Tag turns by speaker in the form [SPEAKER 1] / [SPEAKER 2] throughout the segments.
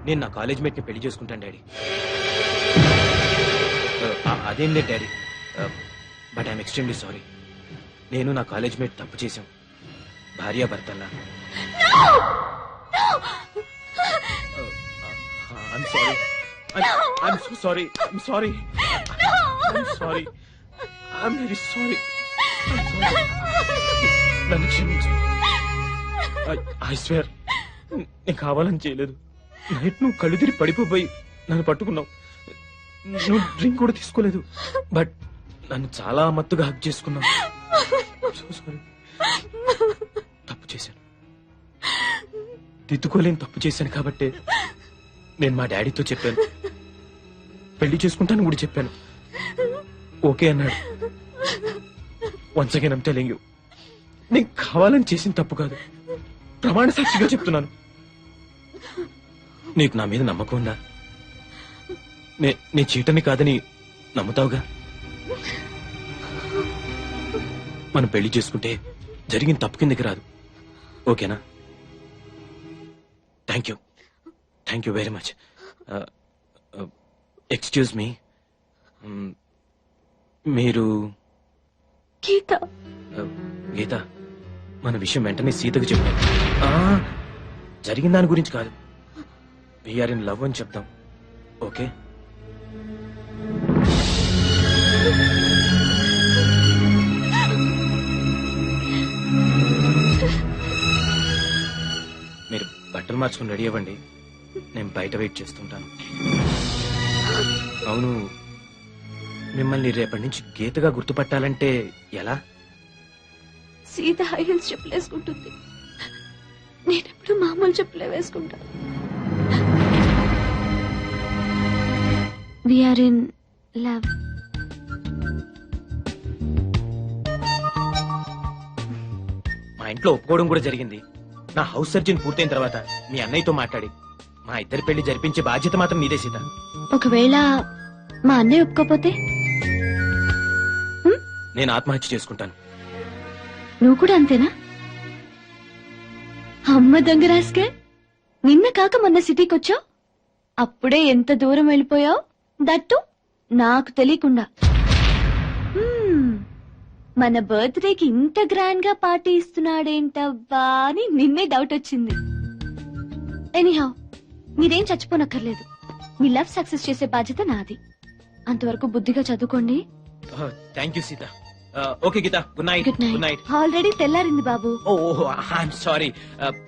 [SPEAKER 1] నేను నా college mate ని పెళ్లి చేసుకుంటాను డాడీ. అదేం లేదు daddy, but I'm extremely sorry. నేను నా కాలేజ్ మేట్ తప్పు చేశాం, భార్యాభర్తల్లా. I'm sorry. I'm so sorry. I'm sorry. I'm sorry. I'm very sorry. I'm sorry. నన్ను క్షమించు. I swear, నేను కావాలని చేయలేదు. నైట్ నువ్వు కళ్ళు తిరిగి పడిపోయి నన్ను పట్టుకున్నావు. నువ్వు డ్రింక్ కూడా తీసుకోలేదు, బట్ నన్ను చాలా మత్తుగా హక్ చేసుకున్నావు. So sorry. తప్పు చేశాను, దిద్దుకోలేని తప్పు చేశాను. కాబట్టి నేను మా డాడీతో చెప్పాను, పెళ్లి చేసుకుంటాను కూడా చెప్పాను. ఓకే అన్నాడు. Once again I'm telling you, నేను కావాలని చేసిన తప్పు కాదు, ప్రమాణ సాక్షిగా చెప్తున్నాను. నీకు నా మీద నమ్మకం ఉందా? నే చీటని కాదని నమ్ముతావుగా? మనం పెళ్లి చేసుకుంటే జరిగిన తప్పు కిందకి రాదు, ఓకేనా? Thank you very much. Excuse me, మీరు గీత? మన విషయం వెంటనే సీతకు చెప్పాను. జరిగిన దాని గురించి కాదు, వీఆర్ ఇన్ లవ్ అని చెప్దాం, ఓకే? మీరు బట్టలు మార్చుకుని రెడీ అవ్వండి, నేను బయట వెయిట్ చేస్తుంటాను. అవును, మిమ్మల్ని రేపటి నుంచి గీతగా గుర్తుపట్టాలంటే ఎలా?
[SPEAKER 2] సీత హై హీల్స్ చెప్పులు వేసుకుంటుంది, నేనెప్పుడు మామూలు చెప్పులే వేసుకుంటా. We're in love.
[SPEAKER 1] మా ఇంట్లో ఒప్పుకోవడం కూడా జరిగింది. నా హౌస్ సర్జన్ పూర్తయిన తర్వాత మీ అన్నయ్యతో మాట్లాడి మా ఇద్దరి పెళ్లి జరిపించే బాధ్యత మాత్రం నీదే సీత.
[SPEAKER 2] ఒకవేళ మా అన్నయ్య ఒప్పుకోపోతే
[SPEAKER 1] నేను ఆత్మహత్య చేసుకుంటాను.
[SPEAKER 2] నువ్వు కూడా అంతేనా? అమ్మ దొంగరాస్కే, నిన్న కాక మొన్న సిటీకి వచ్చావు, అప్పుడే ఎంత దూరం వెళ్ళిపోయావు, దట్టు నాకు తెలియకుండా. మన బర్త్డేకి ఇంత గ్రాండ్ గా పార్టీ ఇస్తున్నాడేంటబ్బా అని నిన్నే డౌట్ వచ్చింది. ఎనీహౌ, మీరేం చచ్చిపోనక్కర్లేదు, మీ లవ్ సక్సెస్ చేసే బాధ్యత నాది. అంతవరకు బుద్ధిగా చదువుకోండి.
[SPEAKER 1] Thank you Sita. Okay Gita, good night.
[SPEAKER 2] Good night. Already తెల్లారింది బాబు.
[SPEAKER 1] I'm sorry.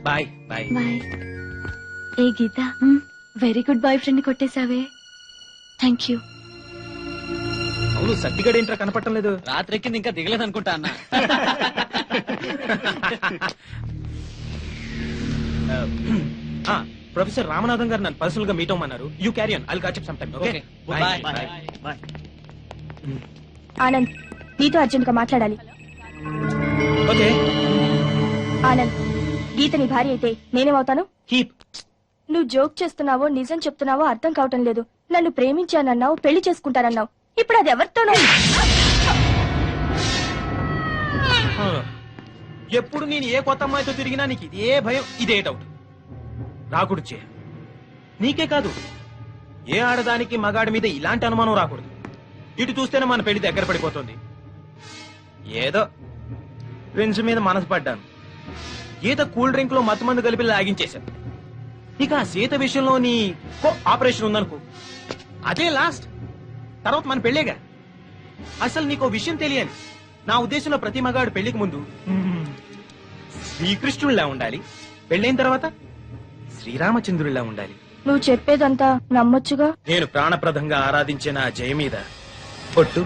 [SPEAKER 1] Bye bye.
[SPEAKER 2] Bye. ఏ Gita, very good boy friend కొట్టేశావే. Thank you.
[SPEAKER 1] అవును, సత్తిగడ ఏంట్రా కనపడటం లేదు?
[SPEAKER 3] రాత్రెక్కింది ఇంకా దిగలేదు అనుకుంటా అన్న.
[SPEAKER 1] ప్రొఫెసర్ రామనాథన్ గారు నన్ను పర్సనల్ గా మీట్ అవ్వమన్నారు. You carry on, I'll catch up some time. Okay
[SPEAKER 3] bye.
[SPEAKER 1] Bye.
[SPEAKER 4] Anand, నీతో అర్జెంట్ గా మాట్లాడాలి.
[SPEAKER 1] ఓకే
[SPEAKER 4] ఆనంద్, గీత నీ భార్య అయితే నేనేమవుతాను?
[SPEAKER 1] కీప్.
[SPEAKER 4] నువ్వు జోక్ చేస్తున్నావో నిజం చెప్తున్నావో అర్థం కావటం లేదు. నన్ను ప్రేమించానన్నావు, పెళ్లి చేసుకుంటానన్నావు, ఇప్పుడు అది ఎవరితోనో.
[SPEAKER 1] ఎప్పుడు నేను ఏ కొత్త అమ్మాయితో తిరిగినా నీకు ఇదే భయం, ఇదే డౌట్. రాకూడదు చే. నీకే కాదు, ఏ ఆడదానికి మగాడి మీద ఇలాంటి అనుమానం రాకూడదు. ఇటు చూస్తేనే మన పెళ్లి దగ్గర పడిపోతుంది. ఏదో ఫ్రెండ్స్ మీద మనసు పడ్డాను, గీత కూల్ డ్రింక్ లో మత్తుమందు కలిపి లాగించేశాను. ఇక ఆ సీత విషయంలో నీ ఆపరేషన్ ఉందనుకో, అదే లాస్ట్. తర్వాత మన పెళ్లేగా. అసలు నీకో విషయం తెలియని, నా ఉద్దేశంలో ప్రతి మగాడు పెళ్లికి ముందు శ్రీకృష్ణుడిలా ఉండాలి, పెళ్ళైన తర్వాత శ్రీరామచంద్రుడిలా ఉండాలి.
[SPEAKER 4] నువ్వు చెప్పేదంతా నమ్మొచ్చుగా.
[SPEAKER 1] నేను ప్రాణప్రదంగా ఆరాధించే నా జయ మీద పొట్టు.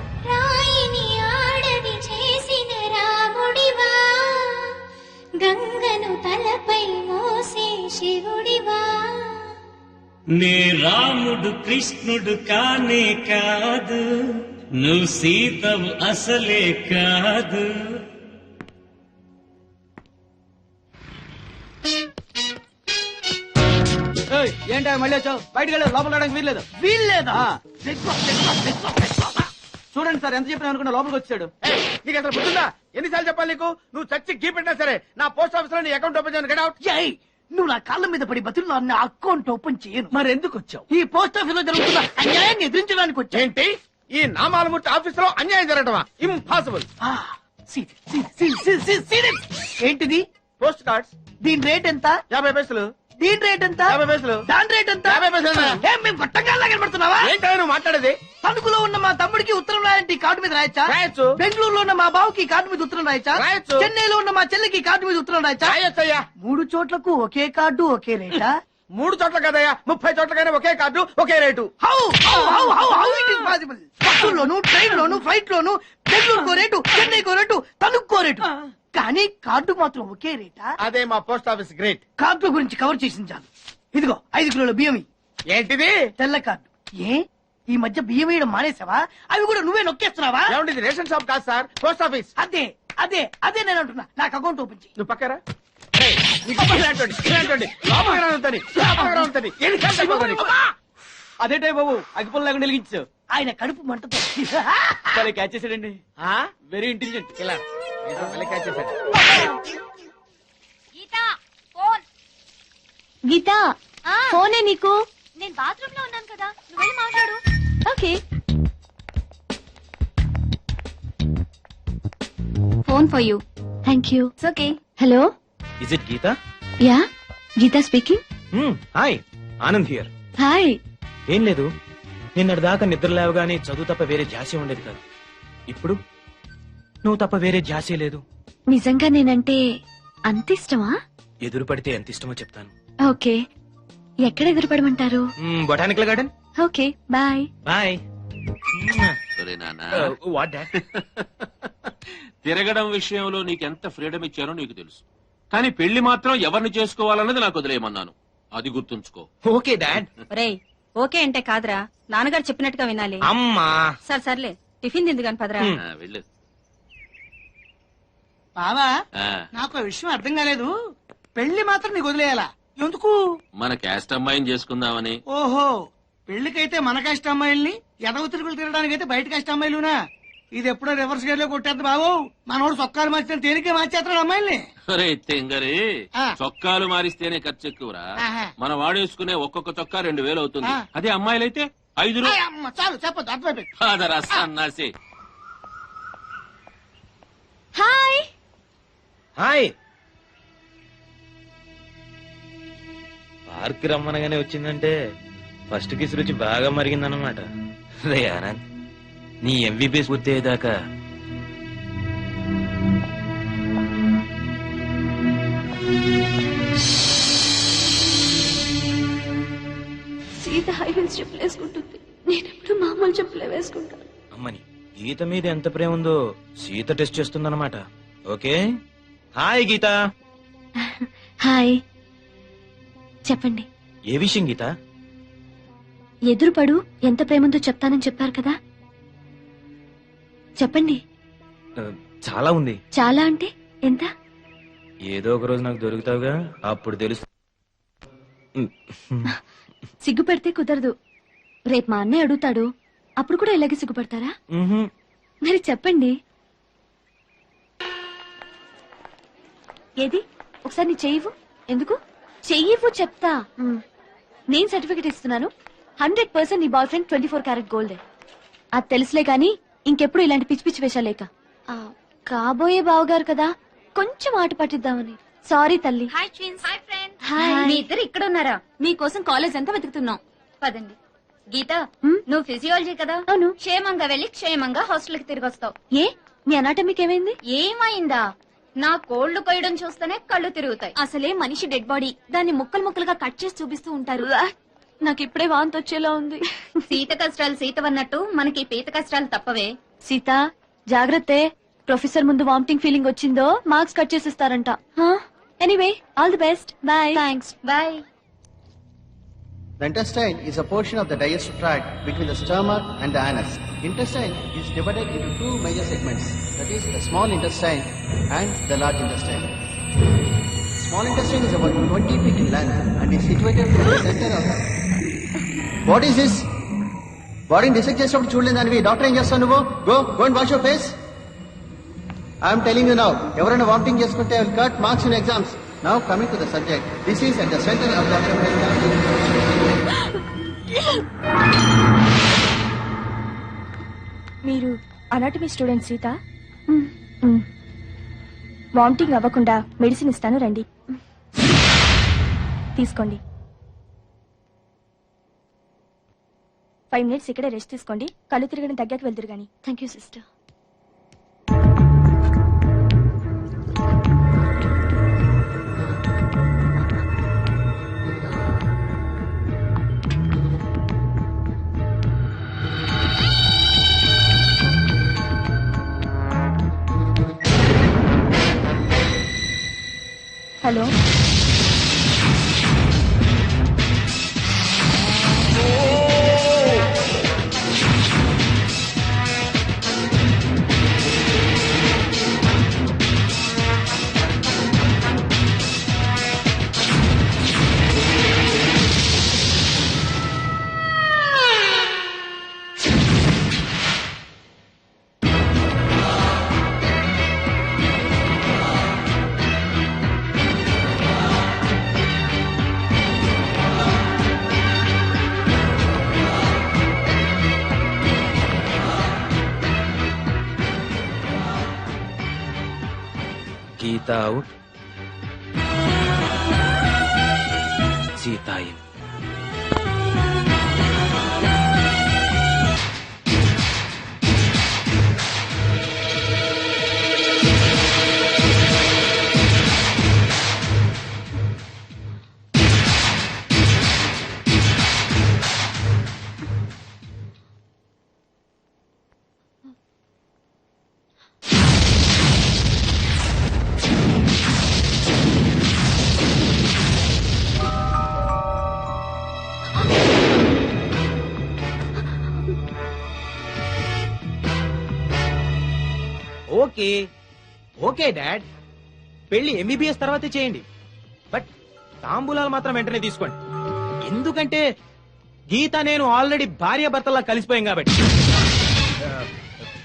[SPEAKER 5] గంగను తలపై మోసే శివుడివా.
[SPEAKER 6] నే రాముడు కృష్ణుడు కానే కాదు, నువ్వు సీతవు అసలే కాదు.
[SPEAKER 3] ఏంటా మళ్ళీ వచ్చావు? బయటకు వెళ్ళదు, లోపల రావడానికి వీల్లేదు. వీల్లేదా? చూడండి సార్, ఎంత చెప్పినా అనుకున్నా లోపలికి వచ్చాడు.
[SPEAKER 7] నీకు అసలు గుర్తుందా? ఎన్నిసార్లు చెప్పాలి నీకు? నువ్వు చచ్చి గీ పెట్టినా సరే నా పోస్ట్ ఆఫీస్ లో నీ అకౌంట్ ఓపెన్ చేయను. Get out. నువ్వు నా కాళ్ళ మీద పడి బతుల్లో అన్న అకౌంట్ ఓపెన్ చేయను.
[SPEAKER 3] మరెందుకు వచ్చావు?
[SPEAKER 7] ఈ పోస్ట్ ఆఫీస్ లో జరుగుతున్న అన్యాయాన్ని ఎదిరించడానికి వచ్చా.
[SPEAKER 8] ఏంటి ఈ నామాలమూర్తి ఆఫీస్ లో అన్యాయం జరగటమా? ఇంపాసిబుల్.
[SPEAKER 7] ఏంటిది?
[SPEAKER 8] Post cards.
[SPEAKER 7] దీని రేట్ ఎంత?
[SPEAKER 8] 50 పైసలు.
[SPEAKER 7] దీని రేట్ ఎంత?
[SPEAKER 8] 50 పైసలు.
[SPEAKER 7] దాని రేట్ ఎంత?
[SPEAKER 8] 50 పైసలు.
[SPEAKER 7] ఏం మేము పట్టంగా కనబడుతున్నావా?
[SPEAKER 8] ఏంటో నువ్వు మాట్లాడేది?
[SPEAKER 7] తణుకులో ఉన్న మా తమ్ముడికి ఉత్తరం రాయంటే కార్డు మీద రాయచ్చా?
[SPEAKER 8] రాయొచ్చు.
[SPEAKER 7] బెంగళూరులో ఉన్న మా బావుకి కార్డు మీద ఉత్తరం రాయచ్చా?
[SPEAKER 8] రాయొచ్చు.
[SPEAKER 7] చెన్నైలో ఉన్న మా చెల్లికి కార్డు మీద ఉత్తరం రాయచ్చా?
[SPEAKER 8] రాయొచ్చయ్యా.
[SPEAKER 7] 3 చోట్లకు ఒకే కార్డు ఒకే రేటా?
[SPEAKER 8] 3 చోట్ల కదయ్యా, 30 చోట్లకైనా ఒకే కార్డు ఒకే rate.
[SPEAKER 7] How it is possible? బస్సుల్లోను, ట్రైన్ లోను, ఫ్లైట్ లోను బెంగళూరుకో రేటు, చెన్నైకో రేటు, తణుక్కో రేటు, కానీ కార్డు మాత్రం ఒకే రేటా?
[SPEAKER 8] అదే మా పోస్ట్ ఆఫీస్ గ్రేట్.
[SPEAKER 7] కార్డు గురించి కవర్ చేసింది చాలు. ఇదిగో 5 కిలోల బియ్యం ఇయ్యి.
[SPEAKER 8] ఏంటిది?
[SPEAKER 7] తెల్ల కార్డు. ఏ ఈ మధ్య బియ్యం వేయడం మానేసావా? అవి కూడా నువ్వే నొక్కేస్తున్నావా?
[SPEAKER 8] ఏమండి రేషన్ షాప్ కాదు సార్, పోస్ట్ ఆఫీస్.
[SPEAKER 7] అదే అదే అదే నేను అంటున్నా. నాకు అకౌంట్ ఓపెన్ చేయి.
[SPEAKER 8] నువ్వు పక్కరా. లోపలికి
[SPEAKER 3] అదేటే బాబు అగ్గిపుల్ల లేకుండా వెలిగించావు.
[SPEAKER 7] ఆయన కడుపు మంటతో
[SPEAKER 3] సరే క్యాచ్ చేసాడండి. Very intelligent.
[SPEAKER 8] ఇలా ఏదో మళ్ళీ catch చేశాడు.
[SPEAKER 2] గీత ఫోనే నీకు. నేను బాత్రూమ్ లో ఉన్నాను కదా, నువ్వు వెళ్ళి మాట్లాడు. Okay. Phone for you. Thank you. Okay. Hello,
[SPEAKER 1] is it Geetha?
[SPEAKER 2] Yeah Geetha speaking.
[SPEAKER 1] Hi, Anand here.
[SPEAKER 2] Hi.
[SPEAKER 1] ఏం లేదు, నిన్నటి దాకా నిద్ర లేవగానే చదువు తప్ప వేరే ధ్యాసే ఉండేది కాదు. ఇప్పుడు నువ్వు తప్ప వేరే ధ్యాసే లేదు.
[SPEAKER 2] నిజంగా నేనంటే అంత ఇష్టమా?
[SPEAKER 1] ఎదురు పడితే ఎంత ఇష్టమో చెప్తాను.
[SPEAKER 2] ఓకే, ఎక్కడ ఎదురుపడమంటారు?
[SPEAKER 1] Botanical garden.
[SPEAKER 2] Okay, bye.
[SPEAKER 1] Bye.
[SPEAKER 9] సరే నాన్న,
[SPEAKER 1] వాట్ డాడ్?
[SPEAKER 9] తిరగడం విషయంలో నీకెంత ఫ్రీడమ్ ఇచ్చానో నీకు తెలుసు, కానీ పెళ్లి మాత్రం ఎవరిని చేసుకోవాలన్నది నాకు వదిలేయమన్నాను. అది గుర్తుంచుకో.
[SPEAKER 1] Okay dad.
[SPEAKER 10] రేయ్, ఓకే అంటే కాదురా, నాన్నగారు చెప్పినట్టుగా వినాలి.
[SPEAKER 1] అమ్మా
[SPEAKER 10] సర్లే, టిఫిన్ తింది కాని పదరా.
[SPEAKER 9] వెళ్ళు.
[SPEAKER 7] బావా,
[SPEAKER 9] ఆ,
[SPEAKER 7] నాకు ఆ విషయం అర్థం కాలేదు. పెళ్లి మాత్రం నీకు వదిలేయాలా? ఎందుకు?
[SPEAKER 9] మన క్యాస్ట్ అమ్మాయిని చేసుకుందామని.
[SPEAKER 7] ఓహో, పెళ్లికైతే మన కష్ట అమ్మాయిల్ని, ఎదవ తిరుగులు తిరగడానికైతే బయట కష్ట అమ్మాయిలునా? ఇది ఎప్పుడో రివర్స్ గేర్ లో కొట్టేద్దు బాబు. మనోడు సొక్కాలు మార్చిన తేలికే మార్చేస్తాడు అమ్మాయిల్ని.
[SPEAKER 9] ఒరే తెంగరి,
[SPEAKER 7] ఆ.
[SPEAKER 9] చొక్కాలు మారిస్తేనే ఖర్చు ఎక్కువరా.
[SPEAKER 7] ఆహా.
[SPEAKER 9] మనం వాడేసుకునే ఒక్కొక్క చొక్కా 2000 అవుతుంది.
[SPEAKER 7] ఆ.
[SPEAKER 9] అదే అమ్మాయిలైతే 5
[SPEAKER 7] ఆయ్ అమ్మ, చాలు చెప్పొద్దు, అర్థమైపోయింది.
[SPEAKER 9] ఫాదర్ అన్నాసి.
[SPEAKER 2] హాయ్.
[SPEAKER 1] హాయ్. పార్క్ రమ్మనగానే వచ్చిందంటే ఫస్ట్ కిస్ రుచి బాగా మరిగిందన్నమాట. రే ఆనంద్, నీ ఎంబీబీఎస్ పూర్తయ్యేదాకా
[SPEAKER 2] సీత హై హీల్స్ చెప్పులు వేసుకుంటుంది, నేనెప్పుడు మామూలు చెప్పులే వేసుకుంటాను.
[SPEAKER 1] అమ్మని గీత మీద ఎంత ప్రేమ ఉందో సీత టెస్ట్ చేస్తుందన్నమాట. ఓకే. హాయ్ గీత.
[SPEAKER 2] హాయ్. చెప్పండి.
[SPEAKER 1] ఏ విషయం గీత?
[SPEAKER 2] ఎదురుపడు, ఎంత ప్రేమంతో చెప్తానని చెప్పారు కదా, చెప్పండి.
[SPEAKER 1] చాలా ఉంది.
[SPEAKER 2] చాలా అంటే ఎంత?
[SPEAKER 1] ఏదో ఒక రోజు నాకు దొరుకుతావుగా, అప్పుడు తెలుసు.
[SPEAKER 2] సిగ్గుపడితే కుదరదు. రేపు మా అన్నయ్య అడుగుతాడు, అప్పుడు కూడా ఇలాగే సిగ్గుపడతారా? మరి చెప్పండి. ఏది ఒకసారి నీ చెయ్యివు. ఎందుకు చెయ్యివు చెప్తా. నేను సర్టిఫికెట్ ఇస్తున్నాను. 100% నీ బాయ్ ఫ్రెండ్ 24 క్యారెట్ గోల్డ్. అది తెలుసులే గాని ఇంకెప్పుడు ఇలాంటి పిచ్చి పిచ్చి వేషాలేక. కాబోయే బావగారు కదా, కొంచెం ఆట పట్టిద్దామని. సారీ తల్లి.
[SPEAKER 10] Hi twins. Hi friend.
[SPEAKER 2] Hi.
[SPEAKER 10] మీ ఇద్దరు ఇక్కడ ఉన్నారా? మీకోసం కాలేజ్ అంతా వెతుకుతున్నాం. పదండి. గీత, నువ్వు ఫిజియాలజీ కదా?
[SPEAKER 2] అవును.
[SPEAKER 10] క్షేమంగా వెళ్ళి క్షేమంగా హాస్టల్ కి తిరిగి వస్తావు.
[SPEAKER 2] ఏ నీ అనాటమీకి ఏమైంది?
[SPEAKER 10] ఏమైందా? నా కోళ్లు కొయ్యడం చూస్తేనే కళ్ళు తిరుగుతాయి. అసలే మనిషి డెడ్ బాడీ, దాన్ని ముక్కలు ముక్కలుగా కట్ చేసి చూపిస్తూ ఉంటారు.
[SPEAKER 2] నాకు ఇప్పుడే వాంతి వచ్చేలా ఉంది.
[SPEAKER 10] సీత కష్టాలు సీతవన్నట్టు మనకి పీత కష్టాలు తప్పవే.
[SPEAKER 2] సీత జాగ్రత్తే, ప్రొఫెసర్ ముందు వామిటింగ్ ఫీలింగ్ వచ్చిందో మార్క్స్ కట్ చేసిస్తారంట. Anyway, all the best. Bye. Thanks.
[SPEAKER 10] Bye.
[SPEAKER 11] The intestine is a portion of the digestive tract between the stomach and the anus. Intestine is divided into 2 major segments, that is the small intestine and the large intestine. Small intestine is about 20 feet in length and is situated in the center of the... What is this? Body dissect చేసినప్పుడు చూడలేదు దానివి. Doctor ఏం చేస్తావు నువ్వు? Go and wash your face. I am telling you now, ఎవరైనా vomiting చేసుకుంటే I will cut marks in exams. Now coming to the subject, this is at the center of the abdominal cavity.
[SPEAKER 4] మీరు anatomy student Sita. Vomiting అవ్వకుండా medicine ఇస్తాను, రండి. తీసుకోండి. 5 minutes ఇక్కడే rest తీసుకోండి. కళ్ళు తిరగడం తగ్గాక వెళ్తురు గాని.
[SPEAKER 2] Thank you sister.
[SPEAKER 4] Hello,
[SPEAKER 1] Geetha out, Seetha in. Okay okay dad, పెళ్లి ఎంబీబీఎస్ తర్వాతే చేయండి, బట్ తాంబూలాలు మాత్రం వెంటనే తీసుకోండి. ఎందుకంటే గీత నేను ఆల్రెడీ భార్య భర్తలా కలిసిపోయాం కాబట్టి.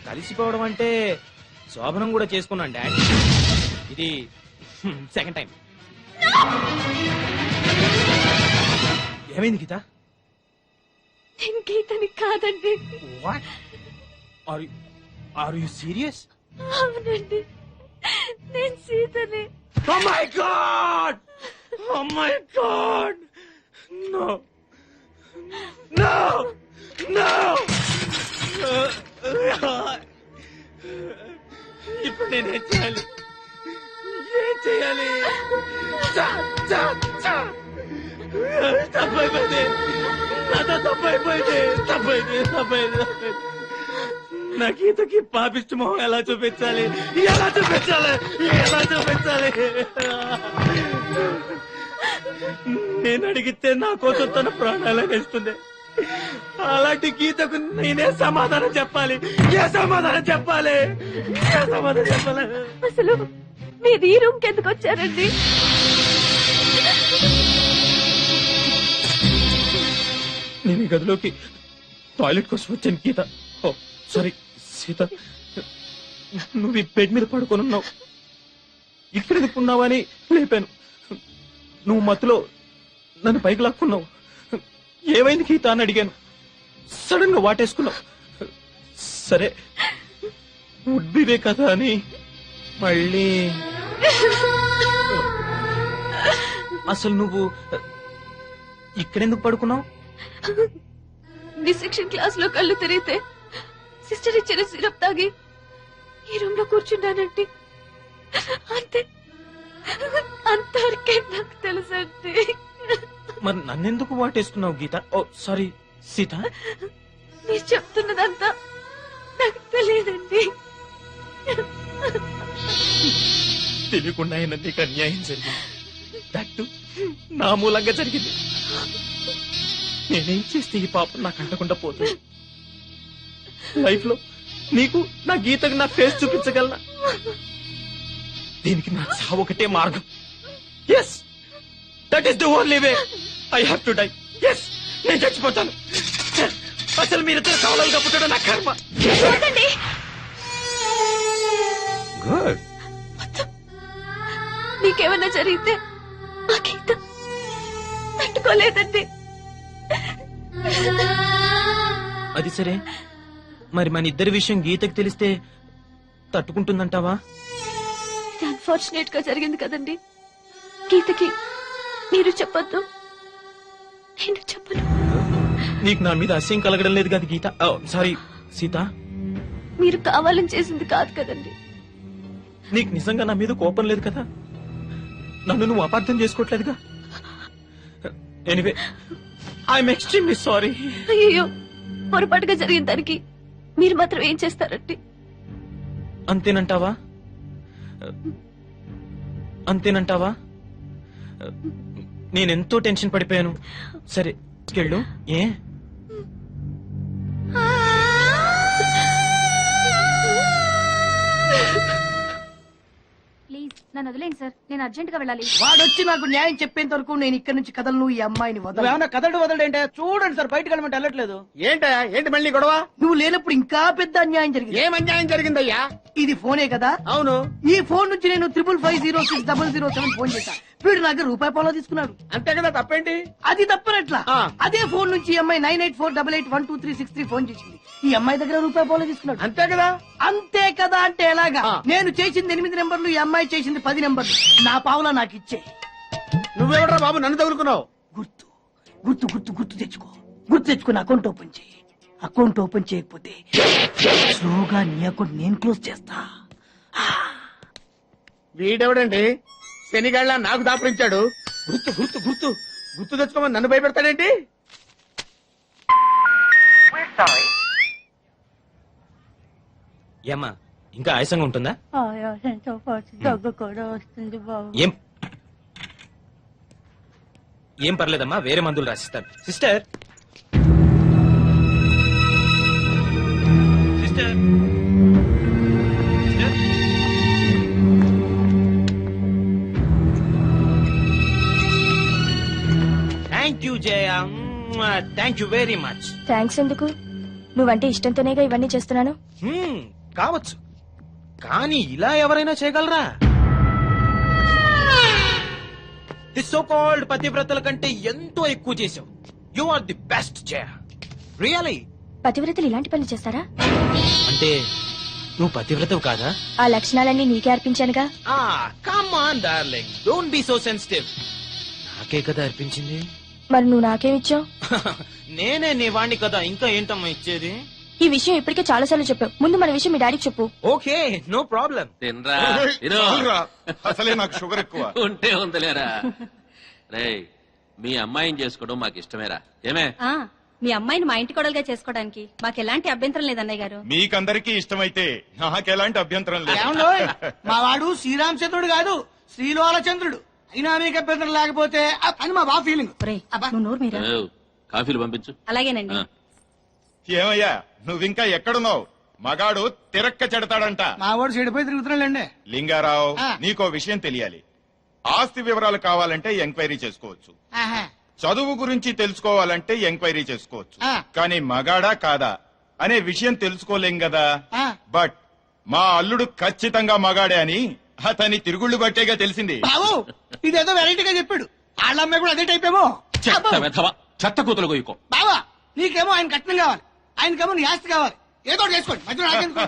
[SPEAKER 1] కలిసిపోవడం అంటే శోభనం కూడా చేసుకున్నాను డాడ్. ఇది సెకండ్ టైం. ఏమైంది గీత?
[SPEAKER 2] నేను గీతని కాదండి.
[SPEAKER 1] What are you serious?
[SPEAKER 2] అవునండి, నేను సీతని.
[SPEAKER 1] Oh my God! Oh my God! No! No! No! ఇప్పుడు నేనేం చేయాలి? ఏం చేయాలి? తప్పైపోయింది, నాతో తప్పైపోయింది. నా గీతకి పాపిష్టి మొహం ఎలా చూపించాలి? నేను అడిగితే నా కోసం తన ప్రాణాలు ఇస్తుంది. అలాంటి గీతకు నేనే సమాధానం చెప్పాలి? ఏ సమాధానం చెప్పాలి?
[SPEAKER 2] అసలు మీరు ఈ రూమ్ కి ఎందుకు వచ్చారండి?
[SPEAKER 1] నేను ఈ గదిలోకి టాయిలెట్ కోసం వచ్చాను గీత. ఓ సారీ సీత, నువ్వు ఈ బెడ్ మీద పడుకొని ఉన్నావు, ఇక్కడ ఎందుకున్నావని లేపాను. నువ్వు మత్తులో నన్ను పైకి లాక్కున్నావు. ఏమైంది గీత అని అడిగాను. సడన్ గా వాటేసుకున్నావు. సరే ఉడ్బివే కదా అని మళ్ళీ. అసలు నువ్వు ఇక్కడెందుకు పడుకున్నావు?
[SPEAKER 2] డిసెక్షన్ క్లాస్ లో కళ్ళు తిరిగితే సిస్టర్ ఇచ్చిన సిరప్ తాగి ఈ రూమ్ లో కూర్చున్నానండి. అంతే, అంతవరకే నాకు తెలుసండి.
[SPEAKER 1] మరి నన్నెందుకు వాటేసుకున్నావు గీత? ఓ సారీ సీత,
[SPEAKER 2] మీరు చెప్తున్నదంతా నాకు తెలియదండి.
[SPEAKER 1] తెలియకుండా అయినా నీకు అన్యాయం జరిగింది. దట్టు నా మూలంగా జరిగింది. నేనేం చేస్తే ఈ పాపం నాకు అంటకుండా పోతుంది? లైఫ్ లో నీకు నా గీతకు నా ఫేస్ చూపించగలనా? దీనికి నా చావు ఒకటే మార్గం. Yes, that is the only way. I have to die. Yes, నేను చచ్చిపోతాను. అసలు మీరిద్దరు కావాలని పుట్టడం నా కర్మ.
[SPEAKER 2] గుడ్. మీకేమన్నా జరిగితే ఆ గీత తట్టుకోలేదండి.
[SPEAKER 1] అది సరే, మరి మన ఇద్దరి విషయం గీతకి తెలిస్తే తట్టుకుంటుందంటావా?
[SPEAKER 2] ఇది అన్ఫార్చునేట్ గా జరిగింది కదండి. గీతకి మీరు చెప్పొద్దు, నేను చెప్పను.
[SPEAKER 1] నీకు నా మీద అసహ్యం కలగడం లేదు కదా గీత? సారీ సీత,
[SPEAKER 2] మీరు కావాలని చేసింది కాదు కదండి.
[SPEAKER 1] నీకు నిజంగా నా మీద కోపం లేదు కదా? నన్ను నువ్వు అపార్థం చేసుకోవట్లేదుగా? Anyway, I'm extremely sorry.
[SPEAKER 2] అయ్యో, పొరపాటుగా జరిగిన దానికి మీరు మాత్రం ఏం చేస్తారండి?
[SPEAKER 1] అంతేనంటావా? అంతేనంటావా? నేనెంతో టెన్షన్ పడిపోయాను. సరే వెళ్ళు. ఏ
[SPEAKER 10] ప్లీజ్ నన్ను వదిలేండి సార్, నేను అర్జెంట్ గా వెళ్ళాలి.
[SPEAKER 7] వాడొచ్చి నాకు న్యాయం చెప్పేంత వరకు నేను ఇక్కడి నుంచి కదలను. ఈ అమ్మాయిని వదలను.
[SPEAKER 3] నువ్వేమన్నా కదలడు వదలడేంటే? చూడండి సార్, బయటకు వెళ్ళమంటే వెళ్ళట్లేదు.
[SPEAKER 8] ఏంటయ్యా, ఏంటి మళ్ళీ గొడవ?
[SPEAKER 7] నువ్వు లేనప్పుడు ఇంకా పెద్ద అన్యాయం జరిగింది.
[SPEAKER 8] ఏం అన్యాయం జరిగిందయ్యా?
[SPEAKER 7] ఇది ఫోనే కదా?
[SPEAKER 8] అవును.
[SPEAKER 7] ఈ ఫోన్ నుంచి నేను 555060007 ఫోన్ చేశాను. వీడు నాకు ₹1 తీసుకున్నాడు.
[SPEAKER 8] అంతే కదా, తప్పేంటి?
[SPEAKER 7] అది తప్పనట్లా.
[SPEAKER 8] ఆ.
[SPEAKER 7] అదే ఫోన్ నుంచి ఈ అమ్మాయి 9848812363 ఫోన్ చేసింది. ఈ అమ్మాయి దగ్గర ₹1 తీసుకున్నాడు.
[SPEAKER 8] అంతే కదా.
[SPEAKER 7] అంతే కదా అంటే ఎలాగా?
[SPEAKER 8] ఆ.
[SPEAKER 7] నేను చేసింది 8 నెంబర్లు, ఈ అమ్మాయి చేసింది 10 నెంబర్లు. నా పావులా నాకు ఇచ్చే.
[SPEAKER 8] నువ్వెవడరా బాబు నన్ను తగులుకున్నావు?
[SPEAKER 7] గుర్తు గుర్తు గుర్తు గుర్తు తెచ్చుకో. గుర్తు తెచ్చుకుని అకౌంట్ ఓపెన్ చేయి. అకౌంట్ ఓపెన్ చేయకపోతే స్లోగా నీ అకౌంట్ నేను క్లోజ్ చేస్తా.
[SPEAKER 8] వీడెవడండి శనిగాళ్ళ నాకు దాపరించాడు? గుర్తు గుర్తు గుర్తు గుర్తు తెచ్చుకోమని నన్ను భయపెడతాడేంటి?
[SPEAKER 1] ఏమ్మా, ఇంకా ఆయాసంగా ఉంటుందా?
[SPEAKER 7] ఆయాసంతో పాటు దగ్గు కూడా వస్తుంది బాబు.
[SPEAKER 1] ఏం పర్లేదమ్మా, వేరే మందులు రాసిస్తాను. Sister sister thank you Jaya, thank you very much.
[SPEAKER 4] Thanks ఎందుకు? నువ్వంటే ఇష్టంతోనేగా ఇవన్నీ చేస్తున్నాను.
[SPEAKER 1] కావచ్చు, కానీ ఇలా ఎవరైనా చేయగలరా? ది సో కాల్డ్ పతివ్రతల కంటే ఎంతో ఎక్కువ చేసావు. You are the best Jaya, really.
[SPEAKER 4] పతివ్రతలు ఇలాంటి పనులు చేస్తారా?
[SPEAKER 1] అంటే నువ్వు పతివ్రతవు కాదా?
[SPEAKER 4] ఆ లక్షణాలన్నీ నీకే అర్పించానుగా.
[SPEAKER 1] Come on darling, don't be so sensitive. నాకే కదా అర్పించింది.
[SPEAKER 4] మరి నువ్వు నాకేమిచ్చావు?
[SPEAKER 1] నేనే నీ వాణ్ణి కదా, ఇంకా ఏంటమ్మా ఇచ్చేది?
[SPEAKER 4] ఈ విషయం ఇప్పటికే చాలా సార్లు చెప్పావు. ముందు మన విషయం మీ డాడీకి చెప్పు.
[SPEAKER 1] Okay, no problem.
[SPEAKER 9] తినరా తిను.
[SPEAKER 8] అసలే నాకు షుగర్ ఎక్కువ.
[SPEAKER 9] ఉంటే ఉందిలేరా. రేయ్, మీ అమ్మాయిని చేసుకోవడం మాకు ఇష్టమేరా. ఏమే?
[SPEAKER 10] మీ అమ్మాయిని మా ఇంటి కొడలుగా చేసుకోవడానికి మాకు ఎలాంటి అభ్యంతరం లేదన్నయ్య గారు.
[SPEAKER 8] మీకందరికీ ఇష్టమైతే నాకెలాంటి అభ్యంతరం లేదు.
[SPEAKER 7] ఏమండోయ్, మా వాడు శ్రీరామచంద్రుడు కాదు, శ్రీలోలచంద్రుడు. అయినా మీకు అభ్యంతరం లేకపోతే అని మా బాబు ఫీలింగ్.
[SPEAKER 10] నువ్వు నోరు మీరా.
[SPEAKER 9] ఏవ్, కాఫీలు పంపించు.
[SPEAKER 10] అలాగేనండి.
[SPEAKER 9] ఆ.
[SPEAKER 8] ఏమయ్యా, నువ్వింకా ఎక్కడున్నావు? మగాడు తిరక్క చెడతాడంట.
[SPEAKER 7] మా వాడు చెడిపోయి తిరుగుతున్నాడండి.
[SPEAKER 8] లింగారావు,
[SPEAKER 7] ఆ.
[SPEAKER 8] నీకో విషయం తెలియాలి. ఆస్తి వివరాలు కావాలంటే ఎంక్వైరీ చేసుకోవచ్చు.
[SPEAKER 7] ఆహా.
[SPEAKER 8] చదువు గురించి తెలుసుకోవాలంటే ఎంక్వైరీ చేసుకోవచ్చు.
[SPEAKER 7] ఆ.
[SPEAKER 8] కానీ మగాడా కాదా అనే విషయం తెలుసుకోలేం కదా.
[SPEAKER 7] ఆ.
[SPEAKER 8] బట్ మా అల్లుడు ఖచ్చితంగా మగాడే అని అతని తిరుగుళ్ళు బట్టేగా తెలిసింది.
[SPEAKER 7] బాబు, ఇదేదో వెరైటీగా చెప్పాడు. వాళ్ళ అమ్మాయి కూడా అదే టైప్ ఏమో.
[SPEAKER 9] చెత్త వెధవ, చెత్త కూతులు గొయ్యుకో.
[SPEAKER 7] బావా, నీకేమో ఆయన కట్నం కావాలి, ఆయనకేమో నీ ఆస్తి కావాలి. ఏదో ఒకటి చేసుకోండి, మధ్యలో నాకెందుకు?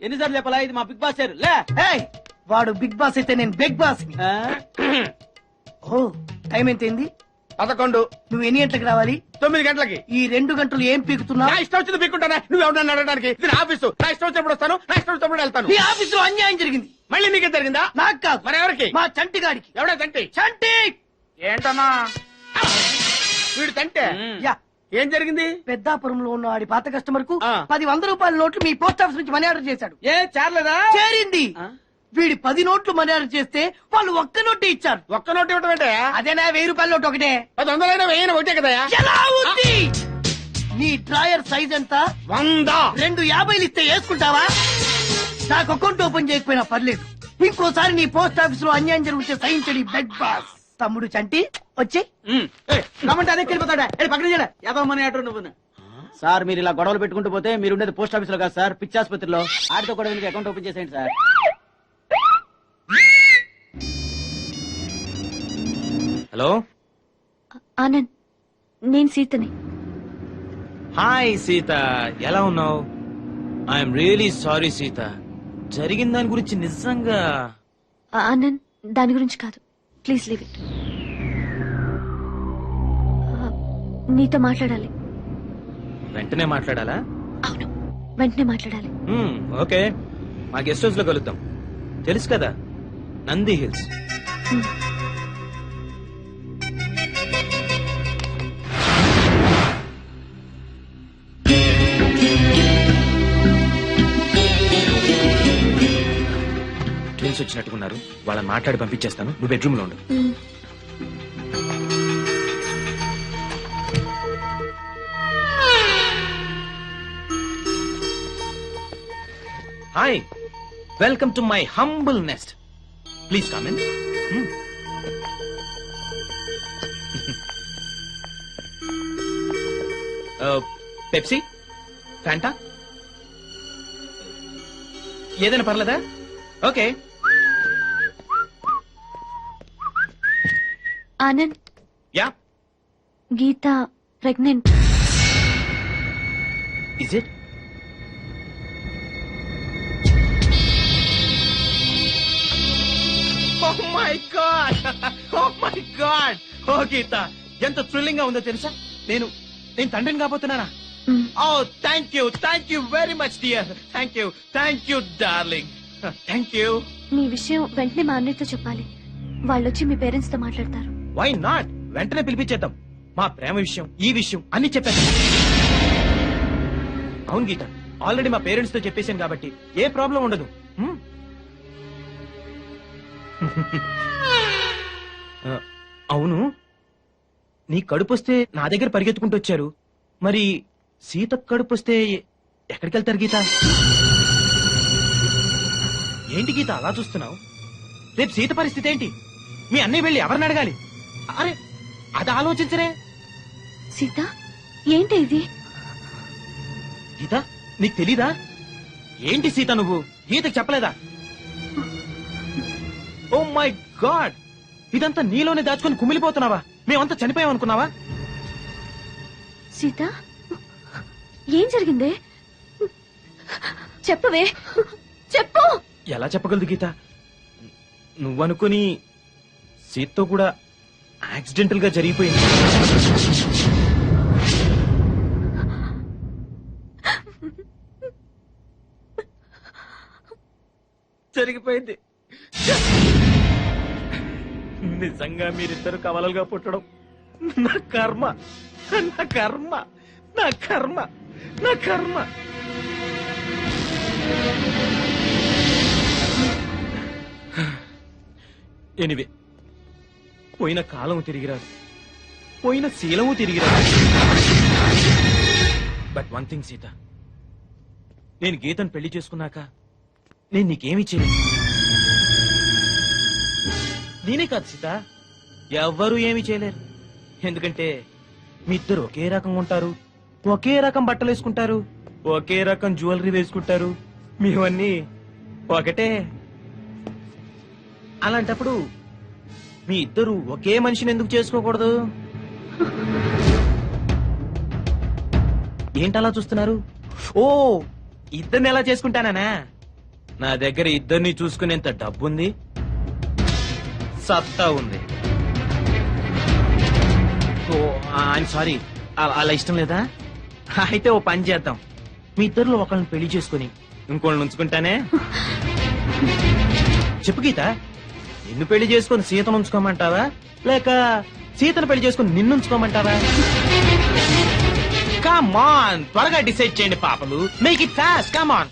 [SPEAKER 3] ఎన్నిసార్లు చెప్పాలా ఇది మా బిగ్ బాస్ సార్ లే
[SPEAKER 7] ఏయ్, వాడు బిగ్ బాస్ అయితే నేను బిగ్ బాస్ ని.
[SPEAKER 3] ఆ?
[SPEAKER 7] ఓ టైం ఎంతైంది?
[SPEAKER 8] 11.
[SPEAKER 7] నువ్వు ఎన్ని గంటలకు రావాలి?
[SPEAKER 8] 9 గంటలకి.
[SPEAKER 7] ఈ 2 గంటలు ఏం పీకుతున్నావు?
[SPEAKER 8] నా ఇష్టం వచ్చింది పీక్కుంటానా? నువ్వు ఎవరన్నా అడగడానికి? ఇది నా ఆఫీసు. నా ఇష్టం వచ్చినప్పుడు వస్తాను, నా ఇష్టం వచ్చినప్పుడు వెళ్తాను.
[SPEAKER 7] ఈ ఆఫీసులో అన్యాయం జరిగింది.
[SPEAKER 8] మళ్ళీ నీకే జరిగిందా?
[SPEAKER 7] నాకు కాదు,
[SPEAKER 8] మరి ఎవరికి?
[SPEAKER 7] మా చంటి గాడికి.
[SPEAKER 8] ఎవడా తంటి?
[SPEAKER 7] చంటి
[SPEAKER 8] ఏంటన్నా వీడు తంటే?
[SPEAKER 7] యా,
[SPEAKER 8] ఏం జరిగింది?
[SPEAKER 7] పెద్దాపురంలో ఉన్న వాడి పాత కస్టమర్ కు
[SPEAKER 8] ఆ.
[SPEAKER 7] 10 రూపాయల నోట్లు మీ పోస్ట్ ఆఫీస్ నుంచి మనీ ఆర్డర్ చేశాడు.
[SPEAKER 3] ఏ చేరలేదా?
[SPEAKER 7] చేరింది. వీడి 10 నోట్లు మనీ ఆర్డర్ చేస్తే వాళ్ళు ఒక్క నోటు ఇచ్చారు.
[SPEAKER 8] ఒక్క నోటు ఇవ్వటం అంటే
[SPEAKER 7] అదేనా 1000 రూపాయల నోటు ఒకటే.
[SPEAKER 8] 100 వెయ్యి ఒకటే కదా?
[SPEAKER 7] ఎలా ఉంది? నీ డ్రాయర్ సైజ్ ఎంత?
[SPEAKER 8] 100.
[SPEAKER 7] 2 50 ఇస్తే వేసుకుంటావా? నాకు అకౌంట్ ఓపెన్ చేయకపోయినా పర్లేదు. ఇంకోసారి నీ పోస్ట్ ఆఫీస్ లో అన్యాయం జరిగితే సహించడి బెడ్ బాస్. తమ్ముడు చంటి వచ్చి
[SPEAKER 3] రమ్మంటే అదే వెళ్ళిపోతాడా? పక్కన చేయడా ఎదవమని ఆటో నువ్వు. సార్ మీరు ఇలా గొడవలు పెట్టుకుంటూ పోతే మీరు ఉండేది పోస్ట్ ఆఫీస్ లో కాదు సార్, పిచ్చి ఆసుపత్రిలో. ఆడితో కూడా అకౌంట్ ఓపెన్ చేసేయండి సార్.
[SPEAKER 1] హలో,
[SPEAKER 2] ఆనంద్, నేను సీతని.
[SPEAKER 1] హాయ్ సీత, ఎలా ఉన్నావు? ఐఎమ్ రియలీ సారీ సీత, జరిగిన దాని గురించి నిజంగా.
[SPEAKER 2] ఆనంద్, దాని గురించి కాదు, ప్లీజ్ లీవ్ ఇట్. నీతో మాట్లాడాలి.
[SPEAKER 1] వెంటనే మాట్లాడాలా?
[SPEAKER 2] అవును, వెంటనే మాట్లాడాలి.
[SPEAKER 1] ఓకే, మా గెస్ట్ హౌస్ లో కలుద్దాం. తెలుసు కదా, నంది హిల్స్. ట్విన్స్ వచ్చినట్టుకున్నారు, వాళ్ళని మాట్లాడి పంపించేస్తాను. నువ్వు బెడ్రూమ్ లో ఉండు. Hi, welcome to my humble nest. Please come in. Pepsi, Fanta, ఏదైనా పర్లేదా? Okay.
[SPEAKER 2] Anand,
[SPEAKER 1] yeah,
[SPEAKER 2] Geetha pregnant.
[SPEAKER 1] Is it? Oh my god, oh my god. Oh Geetha, ఎంత థ్రిల్లింగ్ గా ఉందో తెలుసా? నేను తండ్రిని కాబోతున్నానా? Oh thank you very much dear. Thank you darling. Thank you.
[SPEAKER 2] మీ విషయం వెంటనే మా అన్నయ్యతో చెప్పాలి. వాళ్ళొచ్చి మీ పేరెంట్స్ తో మాట్లాడతారు.
[SPEAKER 1] Why not? వెంటనే పిలిపించేద్దాం. మా ప్రేమ విషయం, ఈ విషయం అన్ని చెప్పేద్దాం. అవును గీత, ఆల్రెడీ మా పేరెంట్స్ తో చెప్పేశాను కాబట్టి ఏ ప్రాబ్లం ఉండదు. అవును, నీ కడుపు వస్తే నా దగ్గర పరిగెత్తుకుంటూ వచ్చారు. మరి సీత కడుపు వస్తే ఎక్కడికి వెళ్తారు గీత? ఏంటి గీత అలా చూస్తున్నావు? రేపు సీత పరిస్థితి ఏంటి? మీ అన్నయ్య వెళ్ళి ఎవరిని అడగాలి? అరే, అది ఆలోచించరే.
[SPEAKER 2] సీత, ఏంటి ఇది?
[SPEAKER 1] గీత, నీకు తెలీదా? ఏంటి సీత, నువ్వు గీతకు చెప్పలేదా? ఓ మై గాడ్, ఇదంతా నీలోనే దాచుకొని కుమిలిపోతున్నావా? మేమంతా చనిపోయాం అనుకున్నావా?
[SPEAKER 2] సీత, ఏం జరిగిందే? చెప్పవే, చెప్పు.
[SPEAKER 1] ఎలా చెప్పగలదు గీత? నువ్వనుకుని సీతతో కూడా యాక్సిడెంటల్ గా జరిగిపోయింది. జరిగిపోయింది. నిజంగా మీరిద్దరు కవలలుగా పుట్టడం నా కర్మ, నా కర్మ, నా కర్మ, నా కర్మ. ఎనివే, పోయిన కాలం తిరిగిరాదు, పోయిన శీలము తిరిగిరాదు. బట్ వన్ థింగ్ సీత, నేను గీతను పెళ్లి చేసుకున్నాక నేను నీకేమి చేయలేదు. నేనే కాదు సీత, ఎవ్వరూ ఏమీ చేయలేరు. ఎందుకంటే మీ ఇద్దరు ఒకే రకం ఉంటారు, ఒకే రకం బట్టలు వేసుకుంటారు, ఒకే రకం జ్యువెలరీ వేసుకుంటారు. మీవన్నీ ఒకటే. అలాంటప్పుడు మీ ఇద్దరు ఒకే మనిషిని ఎందుకు చేసుకోకూడదు? ఏంటలా చూస్తున్నారు? ఓ, ఇద్దరిని ఎలా చేసుకుంటానా? నా దగ్గర ఇద్దరిని చూసుకునేంత డబ్బుంది, సత్తా ఉంది. ఓ ఐఎమ్ సారీ, అలా ఇష్టం లేదా? అయితే ఓ పని చేద్దాం, మీ ఇద్దరిలో ఒకళ్ళని పెళ్లి చేసుకుని ఇంకోళ్ళని ఉంచుకుంటానే. చెప్పు గీత, నిన్ను పెళ్లి చేసుకుని సీతను ఉంచుకోమంటావా, లేక సీతను పెళ్లి చేసుకుని నిన్ను ఉంచుకోమంటావా? కమ్ ఆన్, త్వరగా డిసైడ్ చేయండి పాపలు. Make it fast, come on.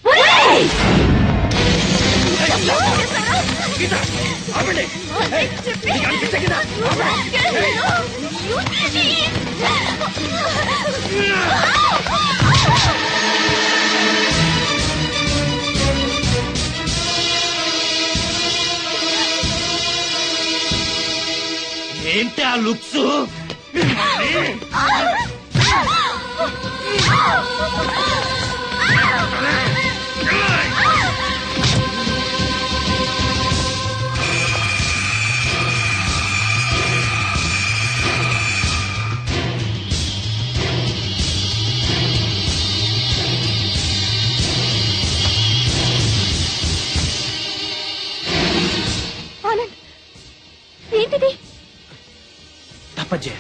[SPEAKER 1] ఏంటి ఆ లుక్స్?
[SPEAKER 4] ఆనంద్, ఏంటిది?
[SPEAKER 1] తప్పజ్జే,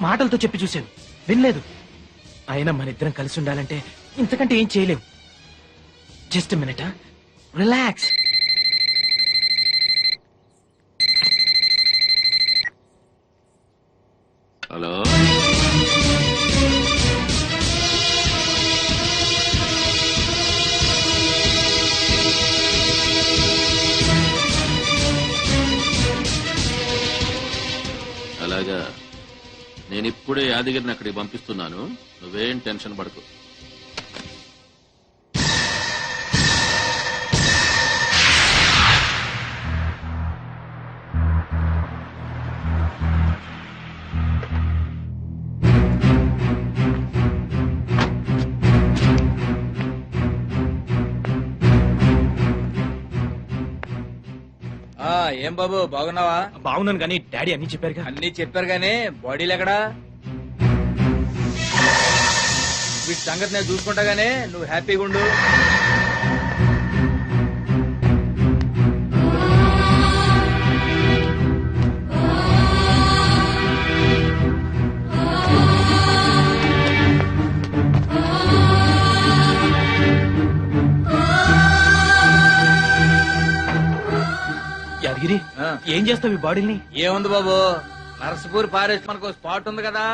[SPEAKER 1] మాటలతో చెప్పి చూశాను, వినలేదు. అయినా మన ఇద్దరం కలిసి ఉండాలంటే ఇంతకంటే ఏం చేయలేం. Just minute, relax.
[SPEAKER 9] హలో, అలాగా, నేను ఇప్పుడే యాదగిరిని అక్కడికి పంపిస్తున్నాను. నువ్వేం టెన్షన్ పడకు.
[SPEAKER 3] ఏం బాబు, బాగున్నావా?
[SPEAKER 1] బాగున్నాను కానీ డాడీ అన్ని చెప్పారుగా.
[SPEAKER 3] అన్ని చెప్పారు గానీ బాడీలు ఎక్కడా? వీటి సంగతి నేను చూసుకుంటా గానీ నువ్వు హ్యాపీగా ఉండు.
[SPEAKER 1] యాదగిరి, ఏం చేస్తావు ఈ బాడీని?
[SPEAKER 3] ఏముంది బాబు, నరసపూర్ ఫారెస్ట్ మనకు స్పాట్ ఉంది కదా,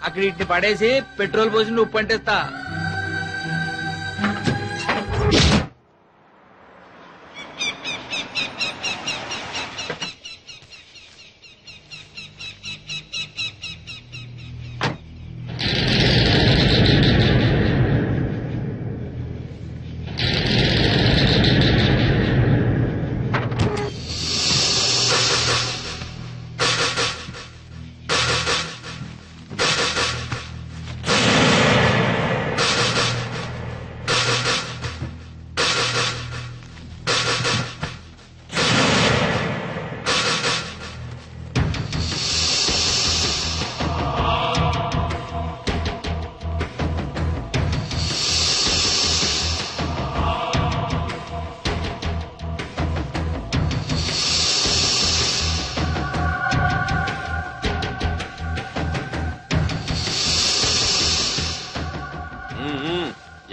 [SPEAKER 3] అక్కడ ఇట్ని పడేసి పెట్రోల్ పోసి ఉప్పు అంటేస్తా.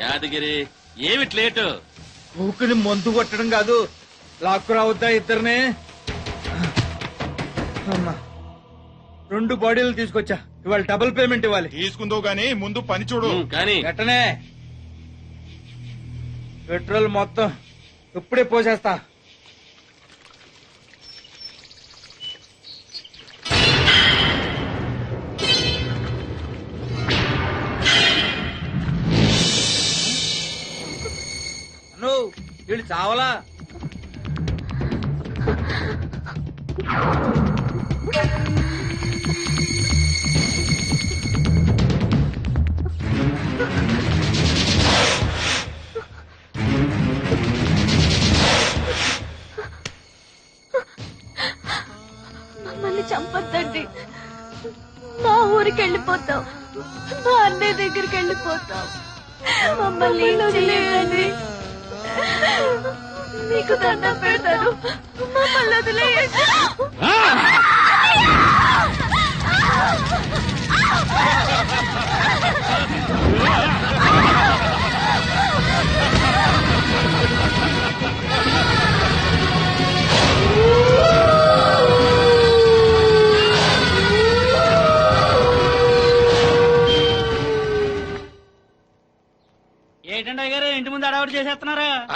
[SPEAKER 9] యాదగిరి, ఏమిటి లేటు?
[SPEAKER 3] ఊపిరి మందు కొట్టడం కాదు, లాక్కు రావద్దా ఇద్దరిని? అమ్మా, 2 బాడీలు తీసుకొచ్చా, ఇవాళ డబుల్ పేమెంట్ ఇవ్వాలి.
[SPEAKER 8] తీసుకుందో గానీ ముందు పని చూడు.
[SPEAKER 9] కానీ
[SPEAKER 3] గట్టనే పెట్రోల్ మొత్తం ఇప్పుడే పోసేస్తా. వీళ్ళు చావలా?
[SPEAKER 4] మమ్మల్ని చంపొద్దండి, మా ఊరికి వెళ్ళిపోతాం, మా అన్నయ్య దగ్గరికి వెళ్ళిపోతాం, మమ్మల్ని వదిలేయండి. మీకు దండం పెడతాను మమ్మల్ని వదిలేయండి.
[SPEAKER 3] ఏంటండి గారు ఇంటి ముందు అడవాడు చేసేస్తున్నారా?